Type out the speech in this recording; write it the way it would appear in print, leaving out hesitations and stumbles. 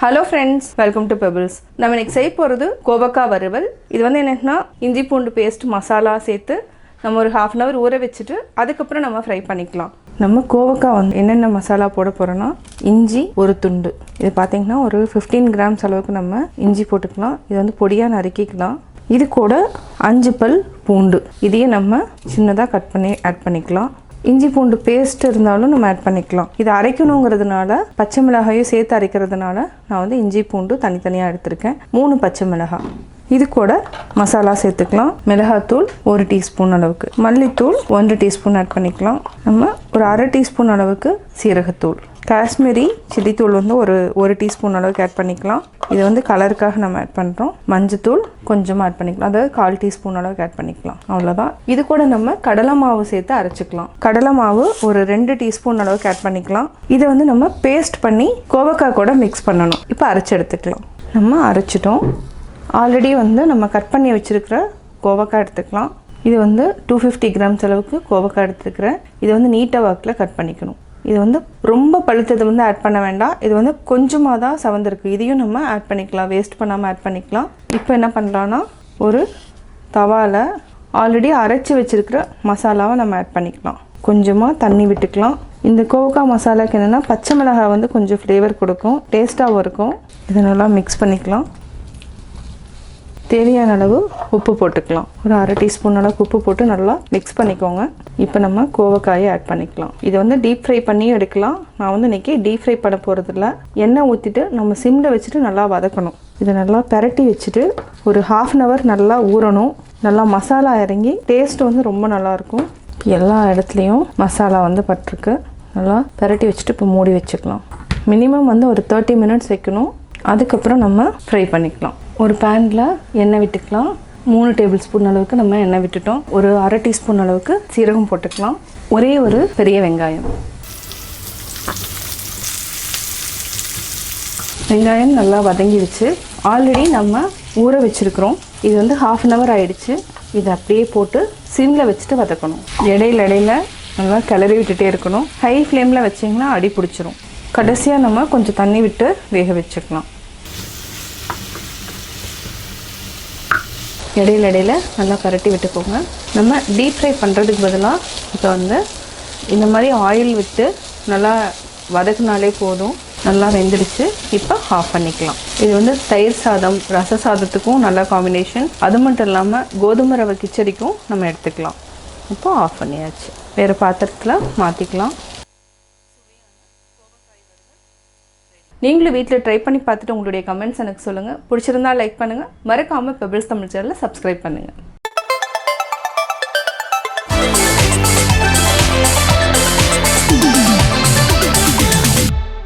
Hello friends, welcome to Pebbles. நம்ம இன்னைக்கு செய்ய போறது கோவக்காய் வறுவல். இது வந்து என்னன்னா இஞ்சி பூண்டு பேஸ்ட் மசாலா சேர்த்து நம்ம ஒரு 1/2 hour ஊற வச்சிட்டு அதுக்கு அப்புறம் நம்ம ஃப்ரை பண்ணிக்கலாம். நம்ம கோவக்காய் வந்து என்னென்ன மசாலா போட போறோம்னா இஞ்சி ஒரு துண்டு. இது பாத்தீங்கன்னா ஒரு 15 grams அளவுக்கு நம்ம இஞ்சி போட்டுக்கலாம். இது வந்து பொடியா நறுக்கிக்கலாம். இது கூட 5 பல் பூண்டு. இதையே நம்ம சின்னதா கட் பண்ணி ஆட் பண்ணிக்கலாம். இஞ்சி பூண்டு பேஸ்ட் இருந்தாலும் நம்ம ஆட் பண்ணிக்கலாம். இது அரைக்கணுங்கிறதுனால பச்சை மிளகாயும் சேர்த்து அரைக்கிறதுனால நான் வந்து இஞ்சி பூண்டு தனித்தனியாக எடுத்திருக்கேன். 3 பச்சை மிளகாய். இது கூட மசாலா சேர்த்துக்கலாம். மிளகாத்தூள் 1 டீஸ்பூன் அளவுக்கு, மல்லித்தூள் 1 டீஸ்பூன் ஆட் பண்ணிக்கலாம். நம்ம ஒரு 1/2 டீஸ்பூன் அளவுக்கு சீரகத்தூள், காஷ்மீரி சில்லி தூள் வந்து ஒரு டீஸ்பூன் அளவுக்கு ஆட் பண்ணிக்கலாம். இது வந்து கலருக்காக நம்ம ஆட் பண்ணுறோம். மஞ்சத்தூள் கொஞ்சமாக ஆட் பண்ணிக்கலாம், அதாவது 1/4 டீஸ்பூன் அளவுக்கு ஆட் பண்ணிக்கலாம். அவ்வளோதான். இது கூட நம்ம கடலை மாவு சேர்த்து அரைச்சிக்கலாம். கடலை மாவு ஒரு 2 டீஸ்பூன் அளவுக்கு ஆட் பண்ணிக்கலாம். இதை வந்து நம்ம பேஸ்ட் பண்ணி கோவக்காய் கூட மிக்ஸ் பண்ணணும். இப்போ அரைச்சி எடுத்துக்கலாம். நம்ம அரைச்சிட்டோம். ஆல்ரெடி வந்து நம்ம கட் பண்ணி வச்சுருக்கிற கோவக்காய் எடுத்துக்கலாம். இது வந்து 250 grams அளவுக்கு கோவக்காய் எடுத்துக்கிறேன். இது வந்து நீட்டாக வாக்கில் கட் பண்ணிக்கணும். இது வந்து ரொம்ப பழுத்தது வந்து ஆட் பண்ண வேண்டாம். இது வந்து கொஞ்சமாக தான் சவந்திருக்கு. இதையும் நம்ம ஆட் பண்ணிக்கலாம், வேஸ்ட் பண்ணாமல் ஆட் பண்ணிக்கலாம். இப்போ என்ன பண்ணலான்னா ஒரு தவாவில் ஆல்ரெடி அரைச்சி வச்சுருக்கிற மசாலாவை நம்ம ஆட் பண்ணிக்கலாம். கொஞ்சமாக தண்ணி விட்டுக்கலாம். இந்த கோவக்காய் மசாலாவுக்கு என்னென்னா பச்சை மிளகாய் வந்து கொஞ்சம் ஃப்ளேவர் கொடுக்கும், டேஸ்ட்டாகவும் இருக்கும். இதை நல்லா மிக்ஸ் பண்ணிக்கலாம். தேவையான அளவு உப்பு போட்டுக்கலாம். ஒரு 1/2 டீஸ்பூன் அளவுக்கு உப்பு போட்டு நல்லா மிக்ஸ் பண்ணிக்கோங்க. இப்போ நம்ம கோவக்காயை ஆட் பண்ணிக்கலாம். இதை வந்து டீப் ஃப்ரை பண்ணி எடுக்கலாம். நான் வந்து இன்றைக்கி டீப் ஃப்ரை பண்ண போகிறதில்ல. எண்ணெய் ஊற்றிட்டு நம்ம சிம்மில் வச்சுட்டு நல்லா வதக்கணும். இதை நல்லா பரட்டி வச்சுட்டு ஒரு 1/2 hour நல்லா ஊறணும். நல்லா மசாலா இறங்கி டேஸ்ட் வந்து ரொம்ப நல்லாயிருக்கும். எல்லா இடத்துலையும் மசாலா வந்து பட்டிருக்கு. நல்லா பரட்டி வச்சுட்டு இப்போ மூடி வச்சுக்கலாம். மினிமம் வந்து ஒரு 30 minutes வைக்கணும். அதுக்கப்புறம் நம்ம ஃப்ரை பண்ணிக்கலாம். ஒரு பேனில் எண்ணெய் விட்டுக்கலாம். 3 டேபிள் ஸ்பூன் அளவுக்கு நம்ம எண்ணெய் விட்டுட்டோம். ஒரு 1/2 டீஸ்பூன் அளவுக்கு சீரகம் போட்டுக்கலாம். ஒரே ஒரு பெரிய வெங்காயம். வெங்காயம் நல்லா வதங்கிடுச்சு. ஆல்ரெடி நம்ம ஊற வச்சுருக்கிறோம். இது வந்து 1/2 hour ஆயிடுச்சு. இதை அப்படியே போட்டு சிம்மில் வச்சுட்டு வதக்கணும். இடையில நல்லா கிளறி விட்டுட்டே இருக்கணும். ஹை ஃப்ளேமில் வச்சிங்கன்னா அடி பிடிச்சிரும். கடைசியாக நம்ம கொஞ்சம் தண்ணி விட்டு வேக வச்சுக்கலாம். இடையில நல்லா பரட்டி விட்டுக்கோங்க. நம்ம டீப் ஃப்ரை பண்ணுறதுக்கு பதிலாக இப்போ வந்து இந்த மாதிரி ஆயில் விட்டு நல்லா வதக்குனாலே போதும். நல்லா வெந்துடுச்சு. இப்போ ஆஃப் பண்ணிக்கலாம். இது வந்து தயிர் சாதம், ரச சாதத்துக்கும் நல்ல காம்பினேஷன். அது மட்டும் இல்லாமல் கோதுமை ரவை கிச்சடிக்கும் நம்ம எடுத்துக்கலாம். இப்போ ஆஃப் பண்ணியாச்சு. வேறு பாத்திரத்தில் மாற்றிக்கலாம். நீங்களும் வீட்டில் ட்ரை பண்ணி பார்த்துட்டு உங்களுடைய கமெண்ட்ஸ் எனக்கு சொல்லுங்கள். பிடிச்சிருந்தா லைக் பண்ணுங்கள். மறக்காமல் பெபிள்ஸ் தமிழ் சேனலை சப்ஸ்கிரைப் பண்ணுங்கள்.